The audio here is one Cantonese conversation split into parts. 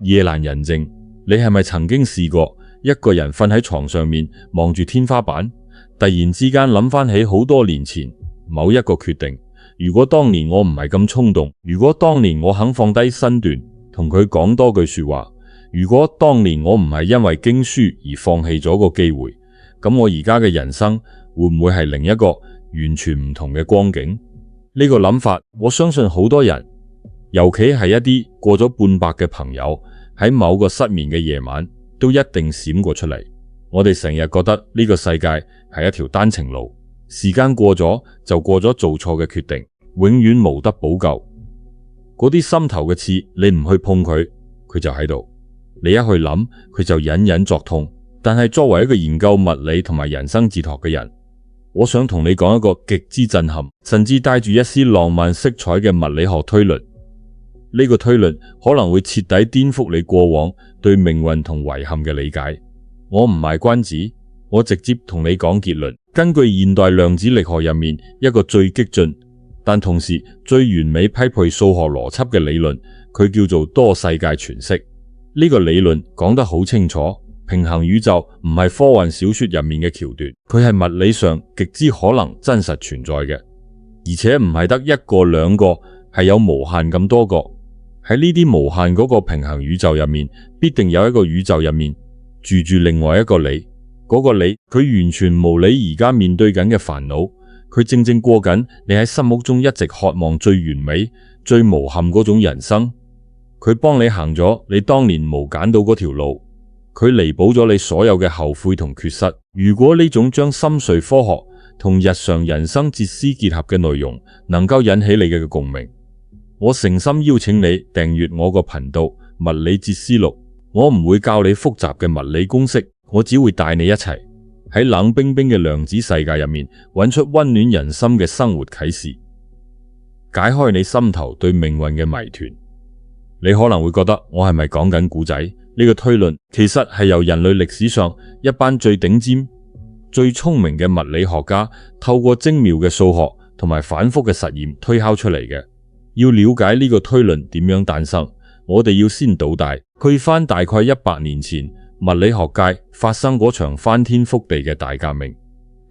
夜闌人靜，你係咪曾經試過一個人瞓喺床上面望住天花板，突然之間諗翻起好多年前某一個決定，如果當年我唔係咁衝動，如果當年我肯放低身段同佢講多句說話，如果當年我唔係因為經書而放棄咗個機會，咁我而家嘅人生會唔會係另一個完全唔同嘅光景？呢個諗法，我相信好多人，尤其係一啲過咗半百嘅朋友，喺某個失眠嘅夜晚都一定閃過出嚟。我哋成日覺得呢個世界係一條單程路，時間過咗就過咗做錯嘅決定，永遠無得補救。嗰啲心頭嘅刺，你唔去碰佢，佢就喺度；你一去諗，佢就隱隱作痛。但係作為一個研究物理同埋人生哲學嘅人，我想同你講一個極之震撼，甚至帶住一絲浪漫色彩嘅物理學推論。呢個推論可能會徹底顛覆你過往對命運同遺憾嘅理解。我唔賣關子，我直接同你講結論。根據現代量子力學入面一個最激進，但同時最完美匹配數學邏輯嘅理論，佢叫做多世界詮釋。呢個理論講得好清楚，平行宇宙唔係科幻小說入面嘅橋段，佢係物理上極之可能真實存在嘅，而且唔係得一個兩個，係有無限咁多個。喺呢啲無限嗰個平行宇宙入面，必定有一個宇宙入面住住另外一個你。嗰個你，佢完全無理而家面對緊嘅煩惱，佢正正過緊你喺心目中一直渴望最完美、最無憾嗰種人生。佢幫你行咗你當年冇揀到嗰條路，佢彌補咗你所有嘅後悔同缺失。如果呢種將心髓科學同日常人生哲思結合嘅內容能夠引起你嘅共鳴，我誠心邀請你訂閱我個頻道物理哲思錄。我唔會教你複雜嘅物理公式，我只會帶你一齊喺冷冰冰嘅量子世界入面揾出溫暖人心嘅生活啟示，解開你心頭對命運嘅謎團。你可能會覺得我係咪講緊古仔？呢個推論其實係由人類歷史上一班最頂尖、最聰明嘅物理學家透過精妙嘅數學同埋反覆嘅實驗推敲出嚟嘅。要了解呢個推論點樣誕生，我哋要先倒帶去返大概100年前，物理學界發生嗰場翻天覆地嘅大革命。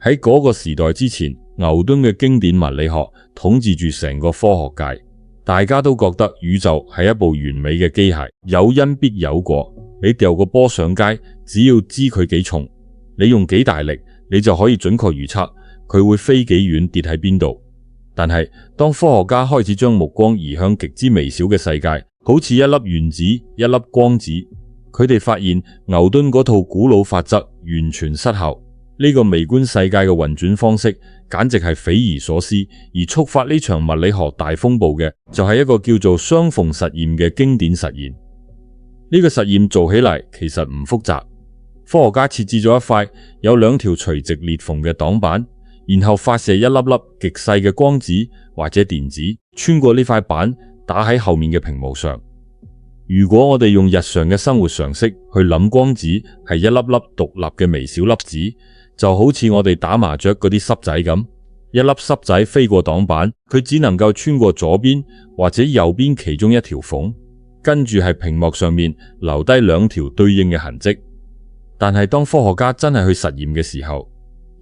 喺嗰個時代之前，牛頓嘅經典物理學統治住成個科學界，大家都覺得宇宙係一部完美嘅機械，有因必有果。你掉個波上街，只要知佢幾重，你用幾大力，你就可以準確預測佢會飛幾遠，跌喺邊度。但係當科學家開始將目光移向極之微小嘅世界，好似一粒原子、一粒光子，佢哋發現牛頓嗰套古老法則完全失效。呢個微觀世界嘅運轉方式簡直係匪夷所思，而觸發呢場物理學大風暴嘅就係一個叫做雙縫實驗嘅經典實驗。呢個實驗做起嚟其實唔複雜，科學家設置咗一塊有2條垂直裂縫嘅擋板，然後發射一粒粒極細嘅光子或者電子穿過呢塊板，打喺後面嘅屏幕上。如果我哋用日常嘅生活常識去諗，光子係一粒粒獨立嘅微小粒子，就好似我哋打麻雀嗰啲濕仔咁，一粒濕仔飛過擋板，佢只能夠穿過左邊或者右邊其中一條縫，跟住係屏幕上面留低2條對應嘅痕跡。但係當科學家真係去實驗嘅時候，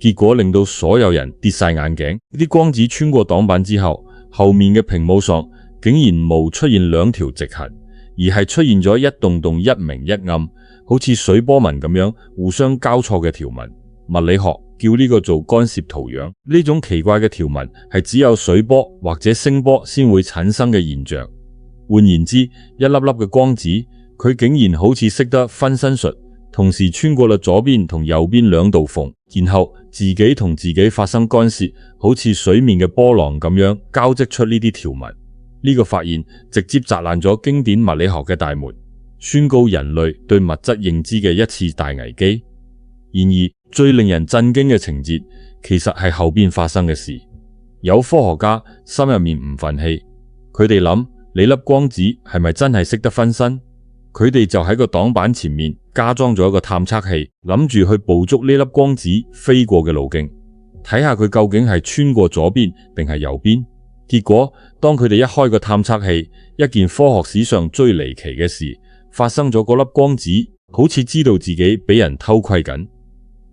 結果令到所有人跌晒眼鏡。呢啲光子穿過擋板之後，後面嘅屏幕上竟然冇出現2條直痕，而係出現咗一棟棟一明一暗，好似水波紋咁樣互相交錯嘅條紋。物理學叫呢個做干涉圖樣。呢種奇怪嘅條紋係只有水波或者聲波先會產生嘅現象。換言之，一粒粒嘅光子，佢竟然好似識得分身術，同時穿過了左邊同右邊2道縫，然後自己同自己發生干涉，好似水面嘅波浪咁樣交織出呢啲條紋。呢個發現直接砸爛咗經典物理學嘅大門，宣告人類對物質認知嘅一次大危機。然而最令人震驚嘅情節，其實係後邊發生嘅事。有科學家心入面唔忿氣，佢哋諗，你粒光子係咪真係識得分身？佢哋就喺個擋板前面加裝咗一個探測器，諗住去捕捉呢粒光子飛過嘅路徑，睇下佢究竟係穿過左邊定係右邊。結果當佢哋一開個探測器，一件科學史上最離奇嘅事發生咗嗰粒光子好似知道自己俾人偷窺緊，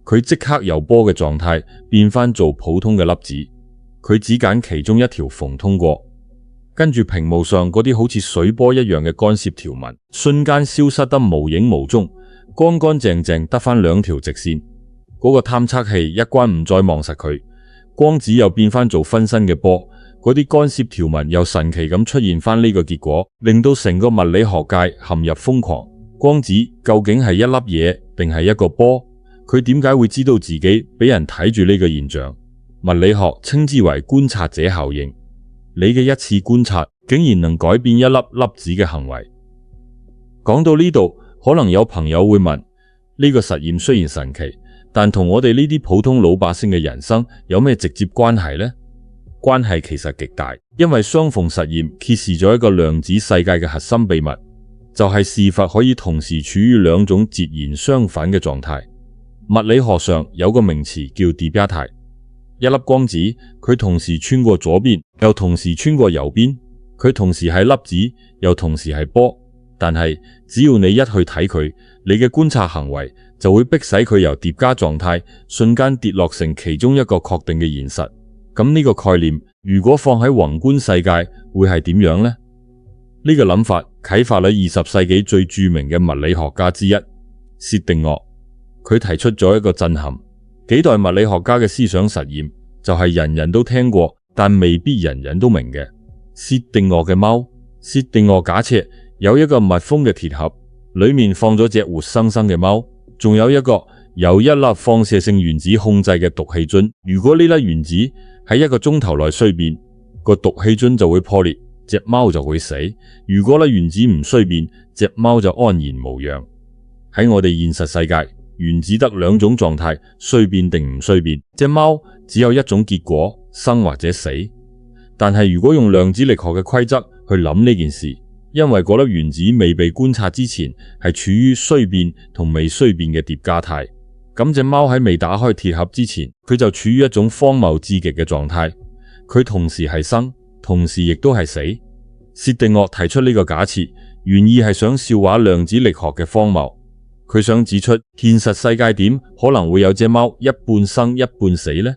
佢即刻由波嘅狀態變返做普通嘅粒子，佢只揀其中一條縫通過，跟住屏幕上嗰啲好似水波一樣嘅干涉條紋瞬間消失得無影無蹤，乾乾淨淨得返兩條直線。嗰個探測器一關唔再望實佢，光子又變返做分身嘅波，嗰啲干涉條紋又神奇咁出現返呢個結果，令到成個物理學界陷入瘋狂。光子究竟係一粒嘢定係一個波？佢點解會知道自己俾人睇住呢個現象？物理學稱之為觀察者效應。你嘅一次觀察竟然能改變一粒粒子嘅行為。講到呢度，可能有朋友會問，呢個實驗雖然神奇，但同我哋呢啲普通老百姓嘅人生有咩直接關係呢？關係其實極大，因為雙縫實驗揭示咗一個量子世界嘅核心秘密，就係是否可以同時處於兩種截然相反嘅狀態。物理學上有個名詞叫疊加態，一粒光子佢同時穿過左邊，又同時穿過右邊，佢同時係粒子，又同時係波。但係只要你一去睇佢，你嘅觀察行為就會迫使佢由疊加狀態瞬間跌落成其中一個確定嘅現實。咁呢個概念如果放喺宏觀世界會係點樣呢？呢個諗法啟發咗20世紀最著名嘅物理學家之一薛定諤，佢提出咗一個震撼幾代物理學家嘅思想實驗，就係人人都聽過但未必人人都明嘅薛定諤嘅貓。薛定諤假設有一個密封嘅鐵盒，裏面放咗隻活生生嘅貓，仲有一個由一粒放射性原子控制嘅毒氣樽。如果呢粒原子喺1個鐘頭內衰變，個毒氣樽就會破裂，隻貓就會死。如果粒原子唔衰變，隻貓就安然無恙。喺我哋現實世界，原子得兩種狀態，衰變定唔衰變。隻貓只有一種結果，生或者死。但係如果用量子力學嘅規則去諗呢件事，因為嗰粒原子未被觀察之前係處於衰變同未衰變嘅疊加態，咁隻貓喺未打開鐵盒之前，佢就處於一種荒謬至極嘅狀態，佢同時係生，同時亦都係死。薛定諤提出呢個假設，原意係想笑話量子力學嘅荒謬，佢想指出現實世界點可能會有隻貓一半生一半死呢？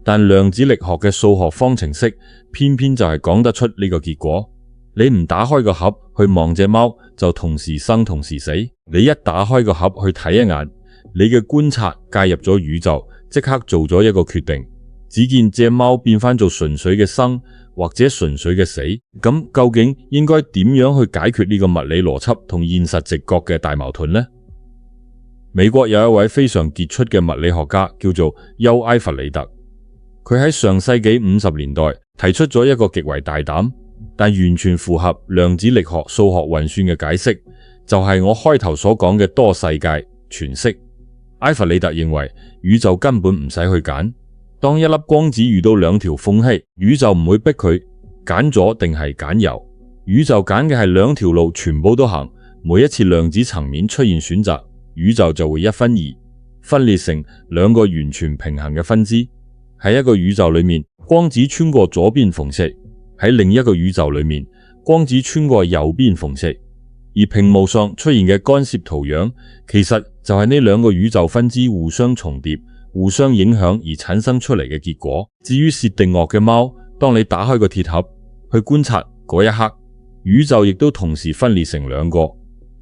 但量子力學嘅數學方程式偏偏就係講得出呢個結果。你唔打開個盒去望隻貓，就同時生同時死。你一打開個盒去睇一眼，你嘅觀察介入咗宇宙，即刻做咗一個決定。只見隻貓變返做純粹嘅生，或者純粹嘅死。咁究竟應該點樣去解決呢個物理邏輯同現實直覺嘅大矛盾呢？美國有一位非常傑出嘅物理學家叫做休埃弗里特，佢喺上世紀50年代提出咗一個極為大膽但完全符合量子力學數學運算嘅解釋，就係我開頭所講嘅多世界全息。埃弗里特認為宇宙根本唔使去揀，當一粒光子遇到兩條縫隙，宇宙唔會逼佢揀左定係揀右，宇宙揀嘅係兩條路全部都行。每一次量子層面出現選擇，宇宙就會一分二，分裂成兩個完全平衡嘅分支。喺一個宇宙裏面，光子穿過左邊縫隙；喺另一個宇宙裏面，光子穿過右邊縫隙。而屏幕上出現嘅干涉圖樣，其實就係呢兩個宇宙分支互相重疊、互相影響而產生出嚟嘅結果。至於薛定諤嘅貓，當你打開個鐵盒去觀察嗰一刻，宇宙亦都同時分裂成兩個。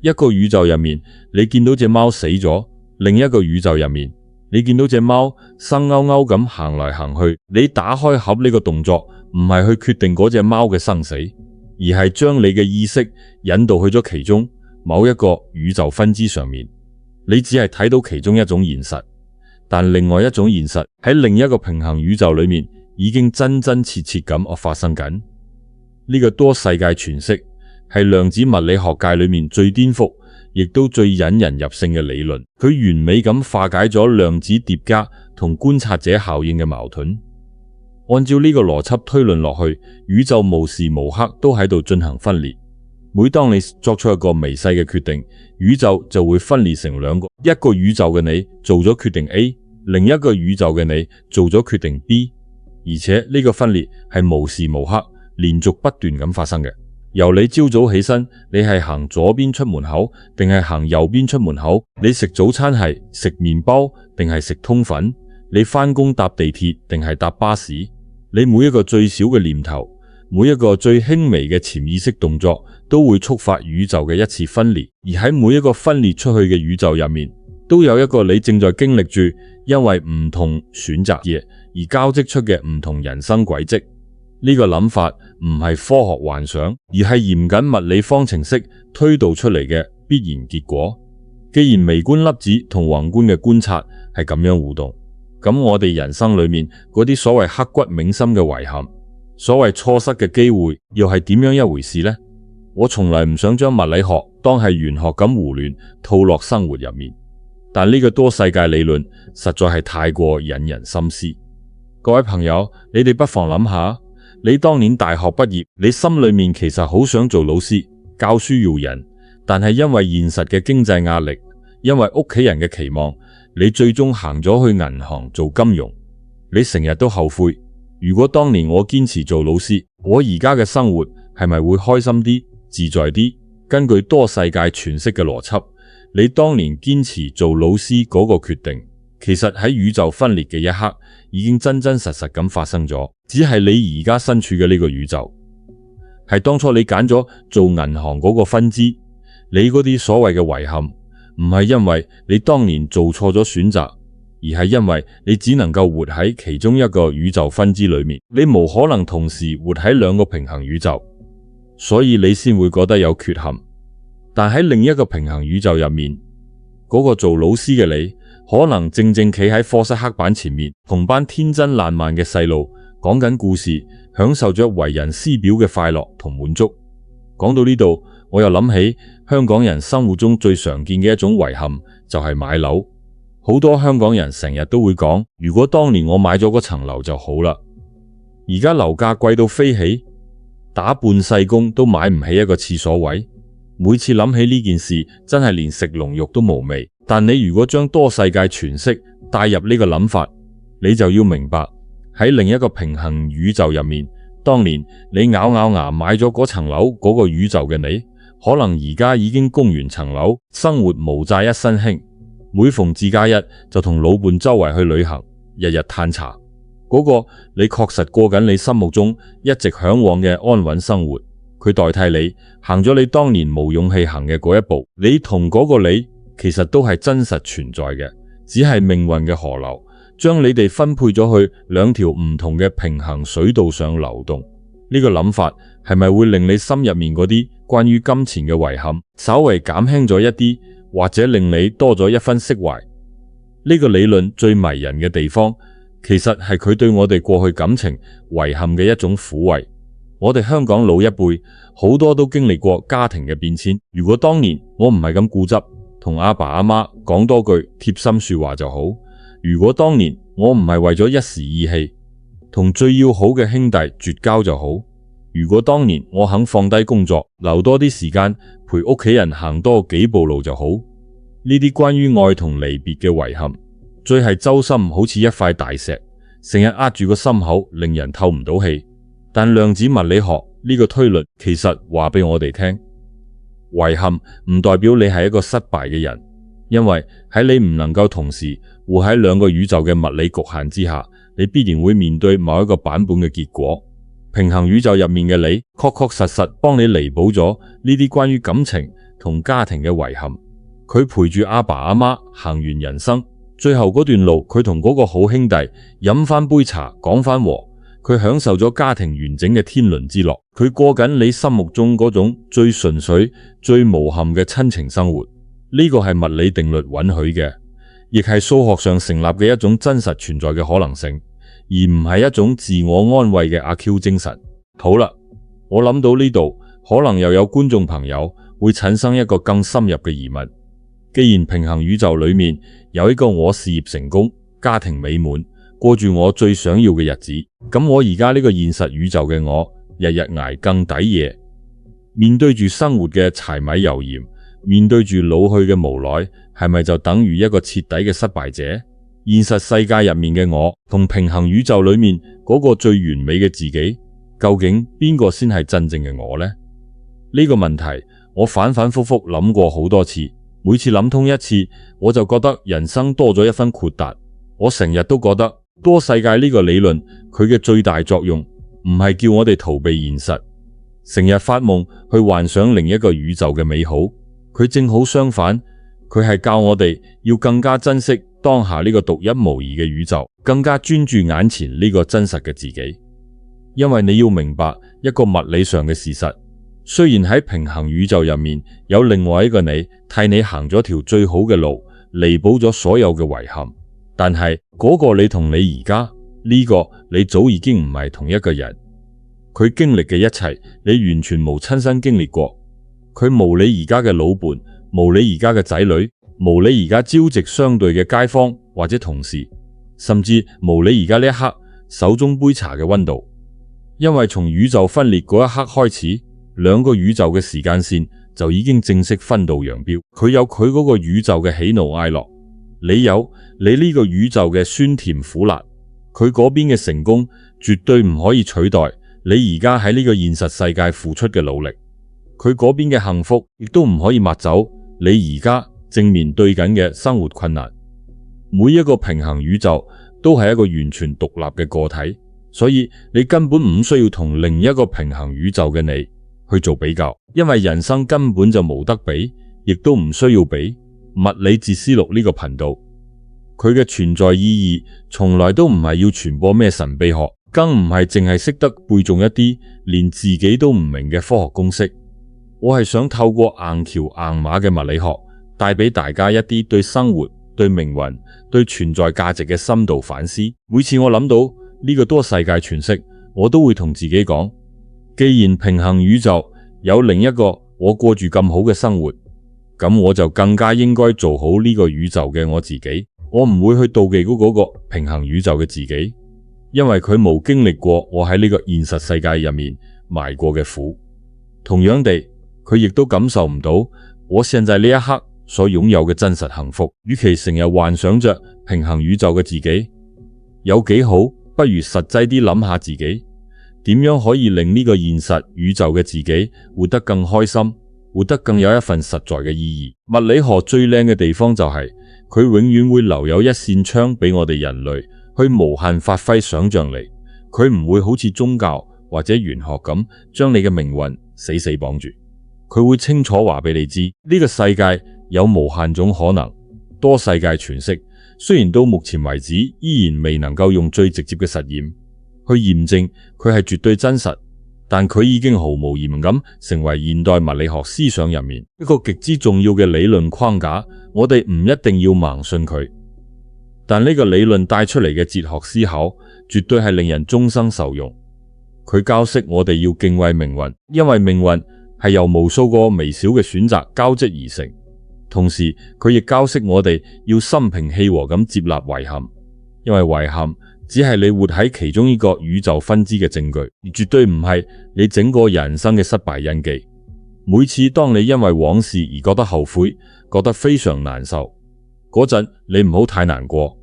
一個宇宙入面，你見到隻貓死咗；另一個宇宙入面，你見到隻貓生勾勾咁行來行去。你打開盒呢個動作，唔係去決定嗰隻貓嘅生死，而係將你嘅意識引導去咗其中某一個宇宙分支上面。你只係睇到其中一種現實，但另外一種現實喺另一個平衡宇宙裏面已經真真切切咁發生緊。呢個多世界全息係量子物理學界裏面最顛覆，亦都最引人入勝嘅理論。佢完美咁化解咗量子疊加同觀察者效應嘅矛盾。按照呢個邏輯推論落去，宇宙無時無刻都喺度進行分裂。每當你作出一個微細嘅決定，宇宙就會分裂成兩個。一個宇宙嘅你做咗決定 A， 另一個宇宙嘅你做咗決定 B， 而且呢個分裂係無時無刻連續不斷咁發生嘅。由你朝早起身，你係行左邊出門口，定係行右邊出門口？你食早餐係食麵包，定係食通粉？你返工搭地鐵，定係搭巴士？你每一個最小嘅念頭，每一個最輕微嘅潛意識動作，都會觸發宇宙嘅一次分裂。而喺每一個分裂出去嘅宇宙入面，都有一個你正在經歷住，因為唔同選擇而交織出嘅唔同人生軌跡。呢個諗法唔係科學幻想，而係嚴謹物理方程式推導出嚟嘅必然結果。既然微觀粒子同宏觀嘅觀察係咁樣互動，咁我哋人生裏面嗰啲所謂刻骨銘心嘅遺憾，所謂錯失嘅機會，又係點樣一回事呢？我從來唔想將物理學當係玄學咁胡亂套落生活入面，但呢個多世界理論實在係太過引人深思。各位朋友，你哋不妨諗下，你當年大學畢業，你心裏面其實好想做老師，教書育人，但係因為現實嘅經濟壓力，因為屋企人嘅期望，你最終行咗去銀行做金融。你成日都後悔，如果當年我堅持做老師，我而家嘅生活係咪會開心啲、自在啲？根據多世界詮釋嘅邏輯，你當年堅持做老師嗰個決定，其實喺宇宙分裂嘅一刻，已經真真實實咁發生咗。只係你而家身處嘅呢個宇宙，係當初你揀咗做銀行嗰個分支。你嗰啲所謂嘅遺憾，唔係因為你當年做錯咗選擇，而係因為你只能夠活喺其中一個宇宙分支裏面，你無可能同時活喺兩個平衡宇宙，所以你先會覺得有缺陷。但喺另一個平衡宇宙入面，嗰個做老師嘅你，可能正正企喺課室黑板前面，同班天真爛漫嘅細路講緊故事，享受着為人師表嘅快樂同滿足。講到呢度，我又諗起香港人生活中最常見嘅一種遺憾，就係買樓。好多香港人成日都會講，如果當年我買咗嗰層樓就好啦。而家樓價貴到飛起，打半世工都買唔起一個廁所位。每次諗起呢件事，真係連食龍肉都無味。但你如果將多世界詮釋帶入呢個諗法，你就要明白，喺另一個平衡宇宙入面，當年你咬牙買咗嗰層樓嗰個宇宙嘅你，可能而家已經供完層樓，生活無債一身輕，每逢自假日就同老伴周圍去旅行，日日嘆茶。嗰個你確實過緊你心目中一直向往嘅安穩生活，佢代替你行咗你當年冇勇氣行嘅嗰一步。你同嗰個你其實都係真實存在嘅，只係命運嘅河流將你哋分配咗去兩條唔同嘅平衡水道上流動。呢個諗法係咪會令你心入面嗰啲關於金錢嘅遺憾稍微減輕咗一啲，或者令你多咗一分釋懷？呢個理論最迷人嘅地方，其實係佢對我哋過去感情遺憾嘅一種撫慰。我哋香港老一輩好多都經歷過家庭嘅變遷，如果當年我唔係咁固執，同阿爸阿媽講多句貼心說話就好；如果當年我唔係為咗一時意氣，同最要好嘅兄弟絕交就好；如果當年我肯放低工作，留多啲時間陪屋企人行多幾步路就好。呢啲關於愛同離別嘅遺憾，最係周身好似一塊大石，成日壓住個心口，令人透唔到氣。但量子物理學呢個推論其實話俾我哋聽，遺憾唔代表你係一個失敗嘅人，因為喺你唔能夠同時活喺兩個宇宙嘅物理局限之下，你必然會面對某一個版本嘅結果。平衡宇宙入面嘅你，確確實實幫你彌補咗呢啲關於感情同家庭嘅遺憾。佢陪住阿爸阿媽行完人生，最後嗰段路，佢同嗰個好兄弟飲翻杯茶，講翻和。佢享受咗家庭完整嘅天倫之樂，佢過緊你心目中嗰種最純粹、最無憾嘅親情生活。呢個係物理定律允許嘅，亦係數學上成立嘅一種真實存在嘅可能性，而唔係一種自我安慰嘅阿 Q 精神。好啦，我諗到呢度，可能又有觀眾朋友會產生一個更深入嘅疑問：既然平衡宇宙裏面有一個我事業成功、家庭美滿，過住我最想要嘅日子，咁我而家呢個現實宇宙嘅我，日日捱更抵夜，面對住生活嘅柴米油鹽，面對住老去嘅無奈，係咪就等於一個徹底嘅失敗者？現實世界入面嘅我，同平衡宇宙裏面嗰個最完美嘅自己，究竟邊個先係真正嘅我呢？呢個問題我反反复复諗過好多次，每次諗通一次，我就覺得人生多咗一分豁達。我成日都覺得多世界呢個理論，佢嘅最大作用唔係叫我哋逃避現實，成日發夢去幻想另一個宇宙嘅美好。佢正好相反，佢係教我哋要更加珍惜當下呢個獨一無二嘅宇宙，更加專注眼前呢個真實嘅自己。因為你要明白一個物理上嘅事實，雖然喺平衡宇宙入面有另外一個你替你行咗條最好嘅路，彌補咗所有嘅遺憾，但係嗰個你同你而家呢個你早已經唔係同一個人。佢經歷嘅一切你完全冇親身經歷過，佢無你而家嘅老伴，無你而家嘅仔女，無你而家朝夕相對嘅街坊或者同事，甚至無你而家呢一刻手中杯茶嘅溫度。因為從宇宙分裂嗰一刻開始，兩個宇宙嘅時間線就已經正式分道揚鑣。佢有佢嗰個宇宙嘅喜怒哀樂，你有你呢個宇宙嘅酸甜苦辣。佢嗰邊嘅成功絕對唔可以取代你而家喺呢個現實世界付出嘅努力，佢嗰邊嘅幸福亦都唔可以抹走你而家正面對緊嘅生活困難。每一個平衡宇宙都係一個完全獨立嘅個體，所以你根本唔需要同另一個平衡宇宙嘅你去做比較，因為人生根本就冇得比，亦都唔需要比。物理哲思錄呢個頻道，佢嘅存在意義從來都唔係要傳播咩神秘學，更唔係淨係識得背誦一啲連自己都唔明嘅科學公式。我係想透過硬橋硬馬嘅物理學，帶俾大家一啲對生活、對命運、對存在價值嘅深度反思。每次我諗到呢個多世界詮釋，我都會同自己講，既然平衡宇宙有另一個我過住咁好嘅生活，咁我就更加應該做好呢個宇宙嘅我自己。我唔會去妒忌嗰個平衡宇宙嘅自己，因為佢冇經歷過我喺呢個現實世界入面埋過嘅苦。同樣地，佢亦都感受唔到我現在呢一刻所擁有嘅真實幸福。與其成日幻想着平衡宇宙嘅自己有幾好，不如實際啲諗下自己點樣可以令呢個現實宇宙嘅自己活得更開心，活得更有一份實在嘅意義。物理學最靚嘅地方就係佢永遠會留有一扇窗俾我哋人類去無限發揮想象力，佢唔會好似宗教或者玄學咁將你嘅命運死死綁住。佢會清楚話俾你知，呢個世界有無限種可能。多世界詮釋雖然到目前為止依然未能夠用最直接嘅實驗去驗證佢係絕對真實，但佢已經毫無疑問咁成為現代物理學思想入面一個極之重要嘅理論框架。我哋唔一定要盲信佢，但呢個理論帶出嚟嘅哲學思考絕對係令人終生受用。佢教識我哋要敬畏命運，因為命運係由無數個微小嘅選擇交織而成。同時佢亦教識我哋要心平氣和咁接納遺憾，因為遺憾只係你活喺其中一個宇宙分支嘅證據，而絕對唔係你整個人生嘅失敗印記。每次當你因為往事而覺得後悔，覺得非常難受嗰陣，你唔好太難過，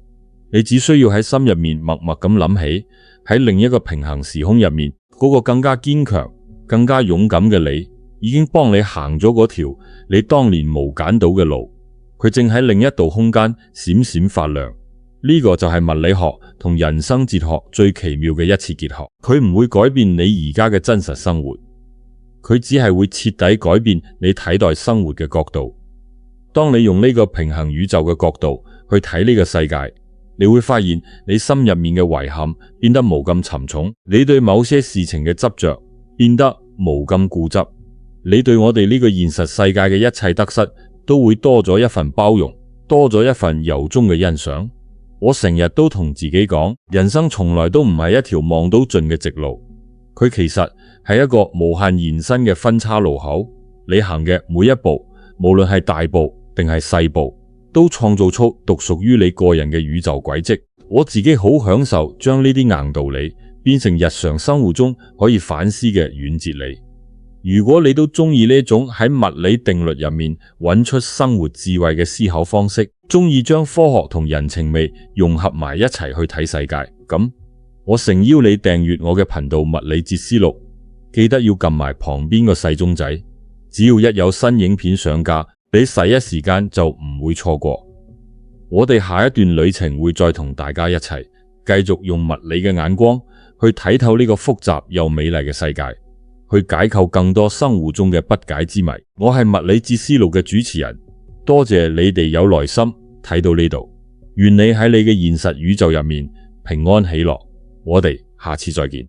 你只需要喺心入面默默咁諗起，喺另一個平行時空入面嗰個更加堅強、更加勇敢嘅你，已經幫你行咗嗰條你當年無揀到嘅路，佢正喺另一度空間閃閃發亮。呢個就係物理學同人生哲學最奇妙嘅一次結合。佢唔會改變你而家嘅真實生活，佢只係會徹底改變你睇待生活嘅角度。當你用呢個平衡宇宙嘅角度去睇呢個世界，你會發現你心入面嘅遺憾變得冇咁沉重，你對某些事情嘅執着變得冇咁固執，你對我哋呢個現實世界嘅一切得失都會多咗一份包容，多咗一份由衷嘅欣賞。我成日都同自己講，人生從來都唔係一條望到盡嘅直路，佢其實係一個無限延伸嘅分岔路口。你行嘅每一步，無論係大步定係細步，都創造出獨屬於你個人嘅宇宙軌跡。我自己好享受將呢啲硬道理變成日常生活中可以反思嘅軟哲理。如果你都中意呢種喺物理定律入面揾出生活智慧嘅思考方式，中意將科學同人情味融合埋一齊去睇世界，咁我誠邀你訂閱我嘅頻道物理哲思錄，記得要撳埋旁邊個細鐘仔，只要一有新影片上架，你第一時間就唔會錯過。我哋下一段旅程會再同大家一齊繼續用物理嘅眼光去睇透呢個複雜又美麗嘅世界，去解構更多生活中嘅不解之謎。我係物理之思路嘅主持人，多謝你哋有耐心睇到呢度。願你喺你嘅現實宇宙入面平安喜樂。我哋下次再見。